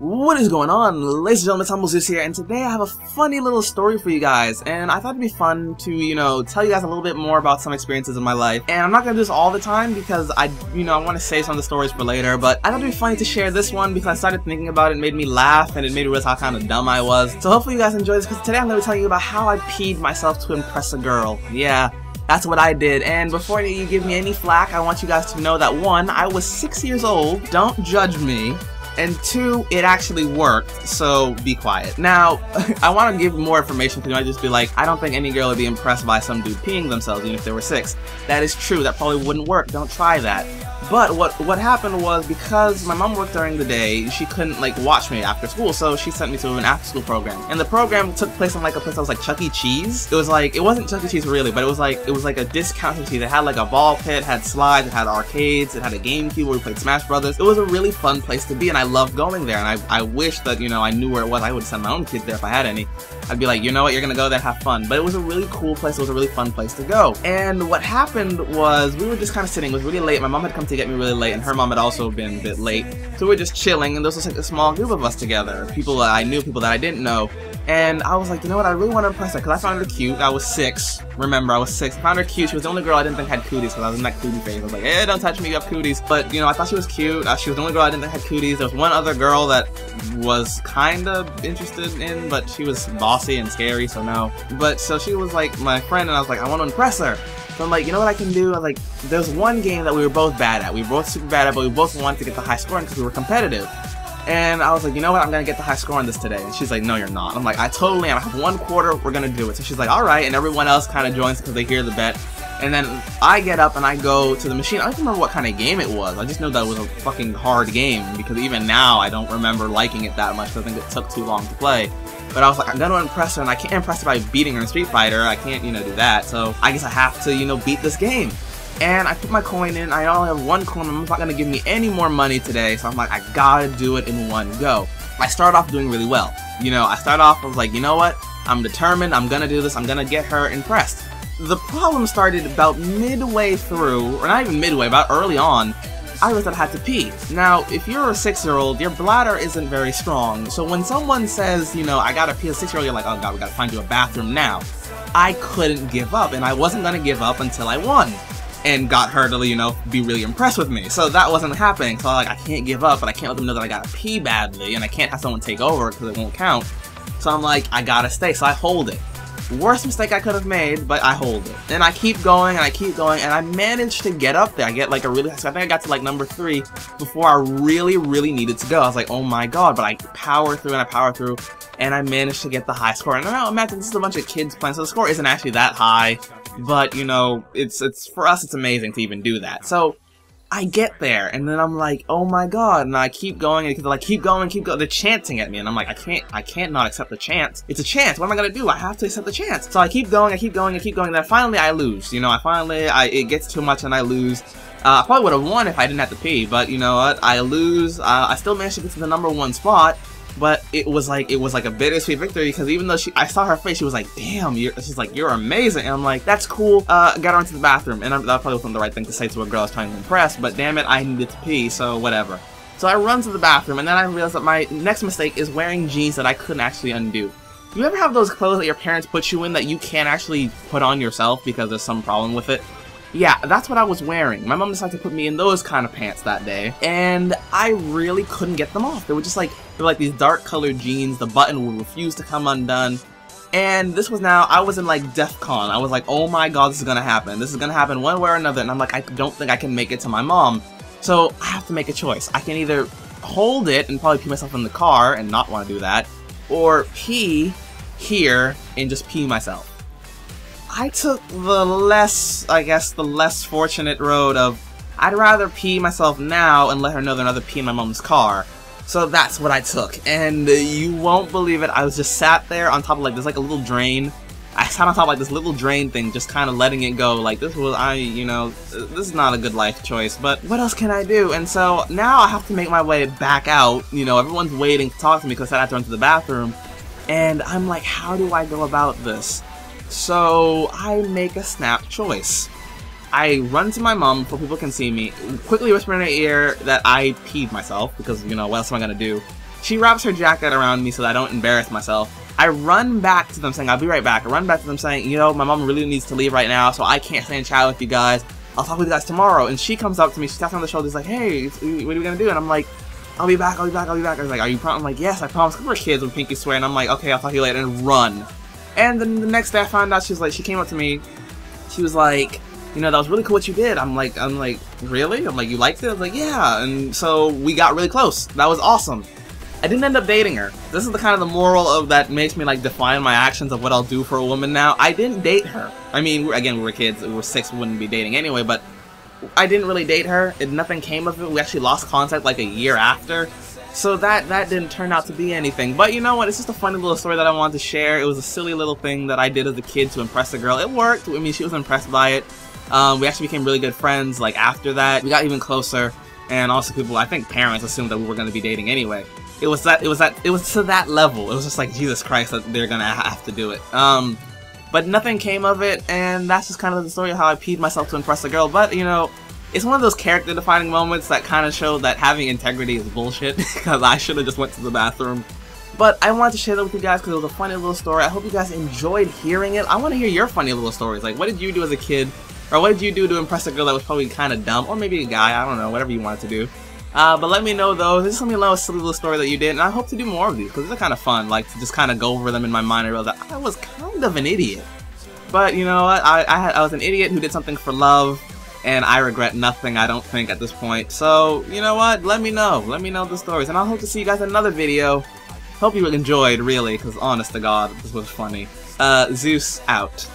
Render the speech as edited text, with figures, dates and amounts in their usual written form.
What is going on, ladies and gentlemen? It's HumbleZeus here, and today I have a funny little story for you guys, and I thought it'd be fun to, tell you guys a little bit more about some experiences in my life. And I'm not gonna do this all the time because I want to save some of the stories for later, but I thought it'd be funny to share this one because I started thinking about it, and made me laugh, and it made me realize how kind of dumb I was. So hopefully you guys enjoy this, because today I'm gonna be telling you about how I peed myself to impress a girl. Yeah. That's what I did, and before you give me any flack, I want you guys to know that 1, I was 6 years old, don't judge me, and 2, it actually worked, so be quiet. Now, I want to give more information because you might just be like, I don't think any girl would be impressed by some dude peeing themselves even if they were 6. That is true, that probably wouldn't work, don't try that. But what happened was, because my mom worked during the day, she couldn't watch me after school, so she sent me to an after school program. And the program took place in a place that was like Chuck E. Cheese. It was it wasn't Chuck E. Cheese really, but it was like a discount Chuck E. Cheese. It had a ball pit, had slides, it had arcades, it had a GameCube where we played Smash Brothers. It was a really fun place to be, and I loved going there, and I wish that, I knew where it was. I would send my own kids there if I had any. I'd be like, you know what, you're gonna go there, have fun. But it was a really cool place, it was a really fun place to go. And what happened was, we were just kind of sitting, it was really late, my mom had come to get me really late, and her mom had also been a bit late. So we were just chilling, and there was a small group of us together. People that I knew, people that I didn't know. And I was like, you know what, I really want to impress her, because I found her cute. I was 6. Remember, I was 6. I found her cute. She was the only girl I didn't think had cooties, because I was in that cootie phase. I was like, hey, don't touch me, you have cooties. But, I thought she was cute. She was the only girl I didn't think had cooties. There was one other girl that was kind of interested in, but she was bossy and scary, so no. But, so she was my friend, and I was like, I want to impress her. So I'm like, you know what I can do? I was like, there's one game that we were both bad at. We were both super bad at, but we both wanted to get the high score because we were competitive. And I was like, you know what, I'm gonna get the high score on this today. And she's like, no, you're not. I'm like, I totally am. I have 1 quarter, we're gonna do it. So she's like, alright, and everyone else kind of joins because they hear the bet. And then I get up and I go to the machine. I don't remember what kind of game it was. I just know that it was a fucking hard game, because even now I don't remember liking it that much because I think it took too long to play. But I was like, I'm gonna impress her, and I can't impress her by beating her in Street Fighter. I can't, do that. So I guess I have to, beat this game. And I put my coin in. I only have 1 coin. My mom's not gonna give me any more money today. So I'm like, I gotta do it in one go. I start off doing really well. I start off, I was like, you know what? I'm determined. I'm gonna do this. I'm gonna get her impressed. The problem started about midway through, or not even midway, about early on. I realized that I had to pee. Now, if you're a 6-year-old, your bladder isn't very strong. So when someone says, I gotta pee, as a 6-year-old, you're like, oh god, we gotta find you a bathroom now. I couldn't give up, and I wasn't gonna give up until I won. And got her to, be really impressed with me. So that wasn't happening. So I can't give up, but I can't let them know that I gotta pee badly, and I can't have someone take over because it won't count. So I'm like, I gotta stay, so I hold it. Worst mistake I could have made, but I hold it. And I keep going, and I keep going, and I managed to get up there. I get a really, so I think I got to number 3 before I really, really needed to go. I was like, oh my god, but I power through, and I power through, and I managed to get the high score. And now imagine this is a bunch of kids playing, so the score isn't actually that high, but it's for us, it's amazing to even do that. So I get there, and then I'm like, oh my god, and I keep going, and they're like, keep going, they're chanting at me, and I'm like, I can't not accept the chance. It's a chance, what am I gonna do? I have to accept the chance. So I keep going, and then finally I lose. It gets too much and I lose. I probably would have won if I didn't have to pee, but you know what, I lose. I still managed to get to the number 1 spot, but it was like a bittersweet victory, because even though I saw her face, she was like, damn, she's like, you're amazing, and I'm like, that's cool. Got her into the bathroom, and that probably wasn't the right thing to say to a girl I was trying to impress, but damn it, I needed to pee, so whatever. So I run to the bathroom, and then I realized that my next mistake is wearing jeans that I couldn't actually undo. Do you ever have those clothes that your parents put you in that you can't actually put on yourself because there's some problem with it? Yeah, that's what I was wearing. My mom decided to put me in those kind of pants that day, and I really couldn't get them off. They were just they were these dark colored jeans, the button would refuse to come undone, and this was I was in DEF CON. I was like, oh my god, this is gonna happen. This is gonna happen one way or another, and I'm like, I don't think I can make it to my mom. So I have to make a choice. I can either hold it and probably pee myself in the car and not want to do that, or pee here and just pee myself. I took the less fortunate road of, I'd rather pee myself now and let her know that I'd rather pee in my mom's car. So that's what I took, and you won't believe it, I was just sat there on top of there's a little drain. I sat on top of this little drain thing, just kind of letting it go, this was, this is not a good life choice, but what else can I do? And so now I have to make my way back out, everyone's waiting to talk to me because I had to run to the bathroom, and I'm like, how do I go about this? So I make a snap choice. I run to my mom before people can see me, quickly whisper in her ear that I peed myself, because, what else am I gonna do? She wraps her jacket around me so that I don't embarrass myself. I run back to them saying, I'll be right back. I run back to them saying, you know, my mom really needs to leave right now, so I can't stay and chat with you guys. I'll talk with you guys tomorrow. And she comes up to me, she taps me on the shoulder, she's like, hey, what are we gonna do? And I'm like, I'll be back, I'll be back, I'll be back. I was like, are you promise? I'm like, yes, I promise. Because we're kids with pinky swear. And I'm like, okay, I'll talk to you later, and run. And then the next day I found out, she came up to me, she was like, you know, that was really cool what you did. I'm like, really? I'm like, you liked it? I was like, yeah. And so we got really close. That was awesome. I didn't end up dating her. This is the kind of the moral of that makes me like define my actions of what I'll do for a woman now. I didn't date her. I mean, again, we were kids. We were 6, we wouldn't be dating anyway, but I didn't really date her. Nothing came of it. We actually lost contact like a year after. So that didn't turn out to be anything. But you know what? It's just a funny little story that I wanted to share. It was a silly little thing that I did as a kid to impress a girl. It worked. I mean, she was impressed by it. We actually became really good friends. Like after that, we got even closer. And also people, I think parents assumed that we were going to be dating anyway. It was to that level. It was just like, Jesus Christ, that they're gonna have to do it. But nothing came of it, and that's just kind of the story of how I peed myself to impress a girl. But, you know, it's one of those character-defining moments that kind of show that having integrity is bullshit, because I should have just went to the bathroom. But I wanted to share that with you guys because it was a funny little story. I hope you guys enjoyed hearing it. I want to hear your funny little stories. Like, what did you do as a kid? Or what did you do to impress a girl that was probably kind of dumb? Or maybe a guy, I don't know, whatever you wanted to do. But let me know though, just let me know a silly little story that you did, and I hope to do more of these, because they're kind of fun, like to just kind of go over them in my mind and realize that I was kind of an idiot. But you know what, I was an idiot who did something for love, and I regret nothing, I don't think, at this point. So, you know what, let me know the stories, and I'll hope to see you guys in another video. Hope you enjoyed, really, because honest to God, this was funny. Zeus out.